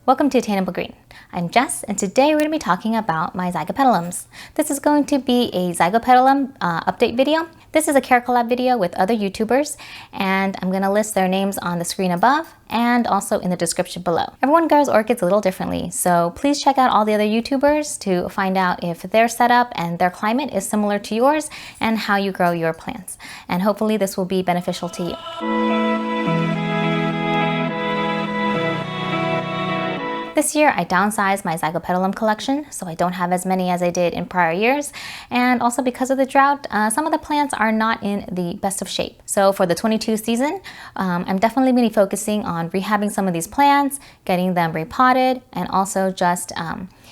Welcome to Attainable Green. I'm Jess, and today we're going to be talking about my Zygopetalums. This is going to be a Zygopetalum update video. This is a Collab video with other YouTubers, and I'm going to list their names on the screen above and also in the description below. Everyone grows orchids a little differently, so please check out all the other YouTubers to find out if their setup and their climate is similar to yours and how you grow your plants. And hopefully this will be beneficial to you. This year I downsized my Zygopetalum collection, so I don't have as many as I did in prior years, and also because of the drought, some of the plants are not in the best of shape. So for the 22 season, I'm definitely going to be focusing on rehabbing some of these plants, getting them repotted, and also just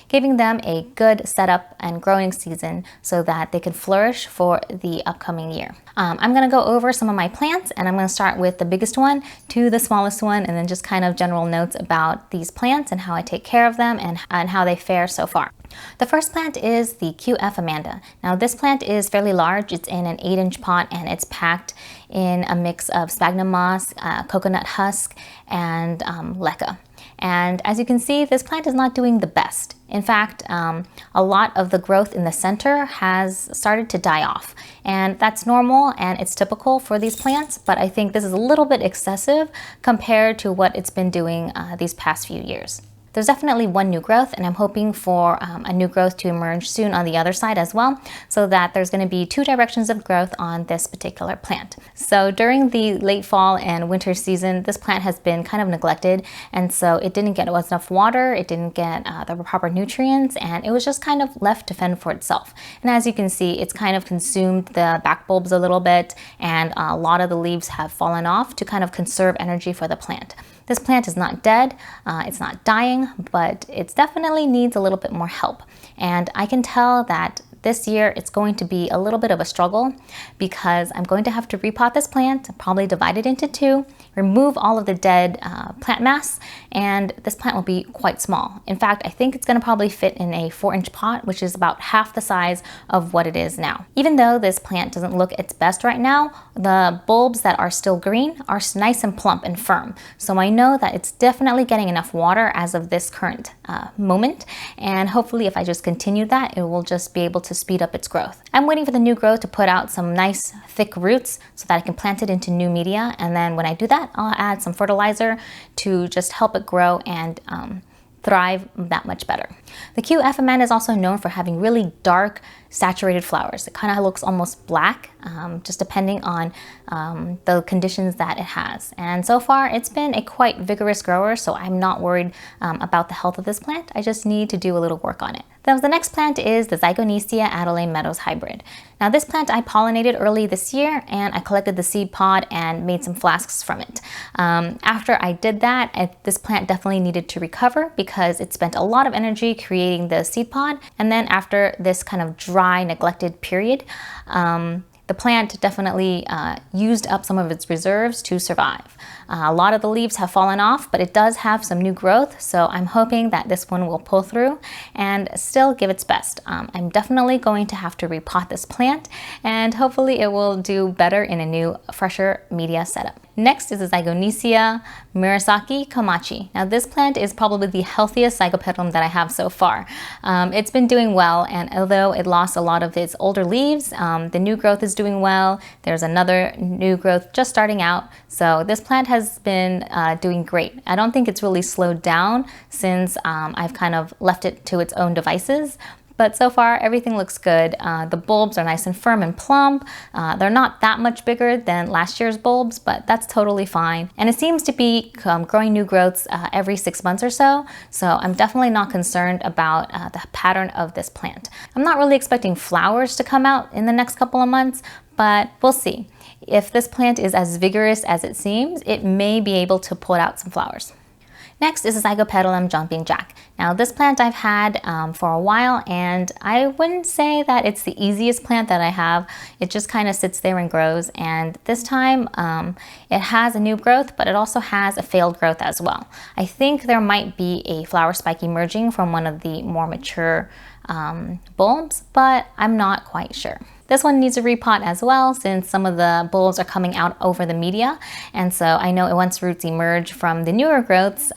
giving them a good setup and growing season so that they can flourish for the upcoming year. I'm going to go over some of my plants, and I'm going to start with the biggest one to the smallest one, and then just kind of general notes about these plants and how I take care of them and how they fare so far. The first plant is the Qfami. Now this plant is fairly large. It's in an 8-inch pot and it's packed in a mix of sphagnum moss, coconut husk, and leca. And as you can see, this plant is not doing the best. In fact, a lot of the growth in the center has started to die off. And that's normal and it's typical for these plants, but I think this is a little bit excessive compared to what it's been doing these past few years. There's definitely one new growth, and I'm hoping for a new growth to emerge soon on the other side as well, so that there's going to be two directions of growth on this particular plant. So during the late fall and winter season, this plant has been kind of neglected, and so it didn't get enough water, it didn't get the proper nutrients, and it was just kind of left to fend for itself. And as you can see, it's kind of consumed the back bulbs a little bit, and a lot of the leaves have fallen off to kind of conserve energy for the plant. This plant is not dead, it's not dying, but it definitely needs a little bit more help. And I can tell that this year it's going to be a little bit of a struggle because I'm going to have to repot this plant, probably divide it into two, remove all of the dead plant mass, and this plant will be quite small. In fact, I think it's going to probably fit in a 4-inch pot, which is about half the size of what it is now. Even though this plant doesn't look its best right now, the bulbs that are still green are nice and plump and firm. So I know that it's definitely getting enough water as of this current moment, and hopefully if I just continue that, it will just be able to speed up its growth. I'm waiting for the new growth to put out some nice thick roots so that I can plant it into new media, and then when I do that, I'll add some fertilizer to just help it grow and thrive that much better. The Qfami is also known for having really dark, saturated flowers. It kind of looks almost black, just depending on the conditions that it has. And so far, it's been a quite vigorous grower, so I'm not worried about the health of this plant. I just need to do a little work on it. Then the next plant is the Zygo Adelaide Meadows hybrid. Now this plant I pollinated early this year, and I collected the seed pod and made some flasks from it. After I did that, this plant definitely needed to recover because it spent a lot of energy creating the seed pod, and then after this kind of dry, neglected period, the plant definitely used up some of its reserves to survive. A lot of the leaves have fallen off, but it does have some new growth, so I'm hoping that this one will pull through and still give its best. I'm definitely going to have to repot this plant, and hopefully it will do better in a new, fresher media setup. Next is the Zygopetalum Murasaki Komachi. Now this plant is probably the healthiest Zygopetalum that I have so far. It's been doing well, and although it lost a lot of its older leaves, the new growth is doing well. There's another new growth just starting out, so this plant has been doing great. I don't think it's really slowed down since I've kind of left it to its own devices. But so far, everything looks good. The bulbs are nice and firm and plump. They're not that much bigger than last year's bulbs, but that's totally fine. And it seems to be growing new growths every 6 months or so. So I'm definitely not concerned about the pattern of this plant. I'm not really expecting flowers to come out in the next couple of months, but we'll see. If this plant is as vigorous as it seems, it may be able to put out some flowers. Next is a Zygopetalum jumping jack. Now this plant I've had for a while, and I wouldn't say that it's the easiest plant that I have. It just kind of sits there and grows, and this time it has a new growth, but it also has a failed growth as well. I think there might be a flower spike emerging from one of the more mature bulbs, but I'm not quite sure. This one needs a repot as well, since some of the bulbs are coming out over the media. And so I know once roots emerge from the newer growths,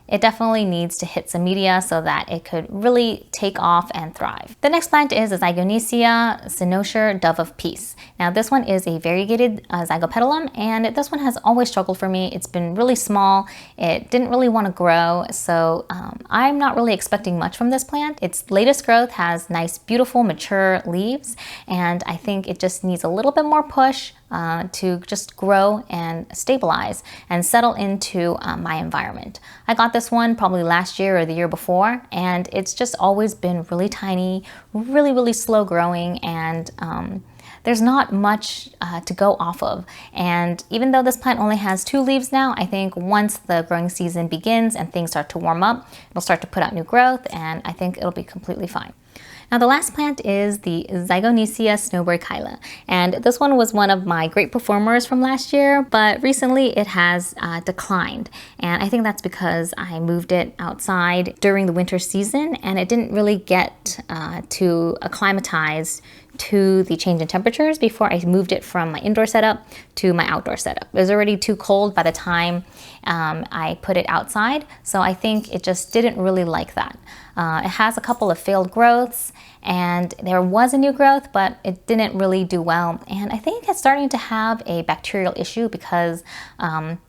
it definitely needs to hit some media so that it could really take off and thrive. The next plant is a Zygonesia Senosha Dove of Peace. Now this one is a variegated Zygopetalum, and this one has always struggled for me. It's been really small. It didn't really want to grow, so I'm not really expecting much from this plant. Its latest growth has nice, beautiful, mature leaves, and I think it just needs a little bit more push to just grow and stabilize and settle into my environment. I got this one probably last year or the year before, and it's just always been really tiny, really slow growing, and there's not much to go off of. And even though this plant only has 2 leaves now, I think once the growing season begins and things start to warm up, it'll start to put out new growth, and I think it'll be completely fine. Now the last plant is the Zygonesia Snowbird Kyla, and this one was one of my great performers from last year, but recently it has declined, and I think that's because I moved it outside during the winter season and it didn't really get to acclimatize to the change in temperatures before I moved it from my indoor setup to my outdoor setup. It was already too cold by the time I put it outside, so I think it just didn't really like that. It has a couple of failed growths, and there was a new growth, but it didn't really do well. And I think it's starting to have a bacterial issue because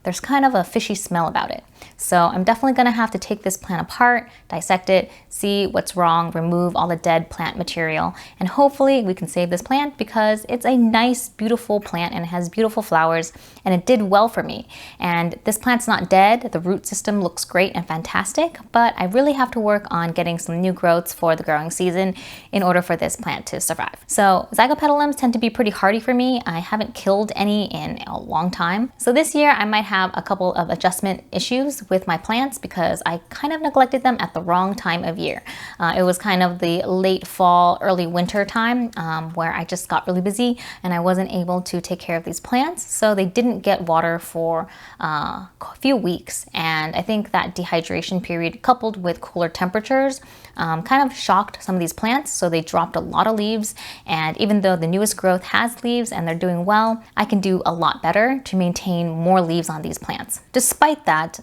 there's kind of a fishy smell about it. So I'm definitely gonna have to take this plant apart, dissect it, see what's wrong, remove all the dead plant material, and hopefully we can save this plant because it's a nice, beautiful plant and it has beautiful flowers, and it did well for me. And this plant's not dead, the root system looks great and fantastic, but I really have to work on getting some new growths for the growing season in order for this plant to survive. So Zygopetalums tend to be pretty hardy for me. I haven't killed any in a long time. So this year I might have a couple of adjustment issues with my plants because I kind of neglected them at the wrong time of year. It was kind of the late fall, early winter time where I just got really busy and I wasn't able to take care of these plants. So they didn't get water for a few weeks. And I think that dehydration period coupled with cooler temperatures kind of shocked some of these plants. So they dropped a lot of leaves. And even though the newest growth has leaves and they're doing well, I can do a lot better to maintain more leaves on these plants. Despite that,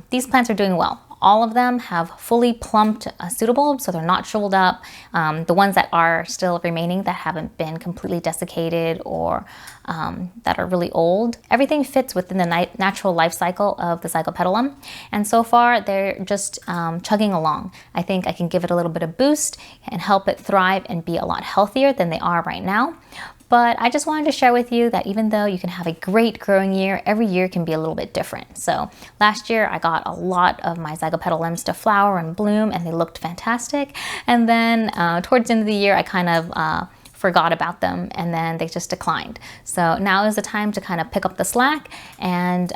these plants are doing well. All of them have fully plumped pseudobulbs, so they're not shriveled up. The ones that are still remaining that haven't been completely desiccated or that are really old, everything fits within the natural life cycle of the Zygopetalum. And so far, they're just chugging along. I think I can give it a little bit of boost and help it thrive and be a lot healthier than they are right now. But I just wanted to share with you that even though you can have a great growing year, every year can be a little bit different. So last year I got a lot of my Zygopetalums to flower and bloom and they looked fantastic. And then towards the end of the year I kind of forgot about them and then they just declined. So now is the time to kind of pick up the slack and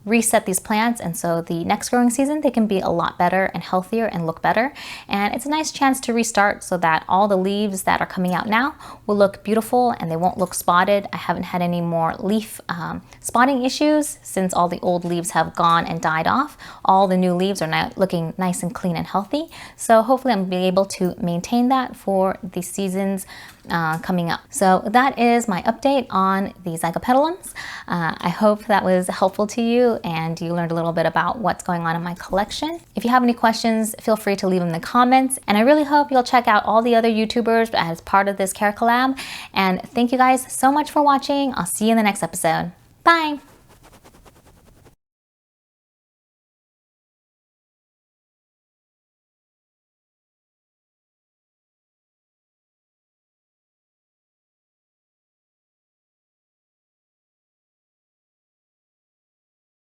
reset these plants, and so the next growing season they can be a lot better and healthier and look better. And it's a nice chance to restart so that all the leaves that are coming out now will look beautiful and they won't look spotted. I haven't had any more leaf spotting issues since all the old leaves have gone and died off. All the new leaves are now looking nice and clean and healthy. So hopefully I'm be able to maintain that for the seasons coming up. So that is my update on the Zygopetalums. I hope that was helpful to you and you learned a little bit about what's going on in my collection. If you have any questions, feel free to leave them in the comments. And I really hope you'll check out all the other YouTubers as part of this care collab. And thank you guys so much for watching. I'll see you in the next episode. Bye.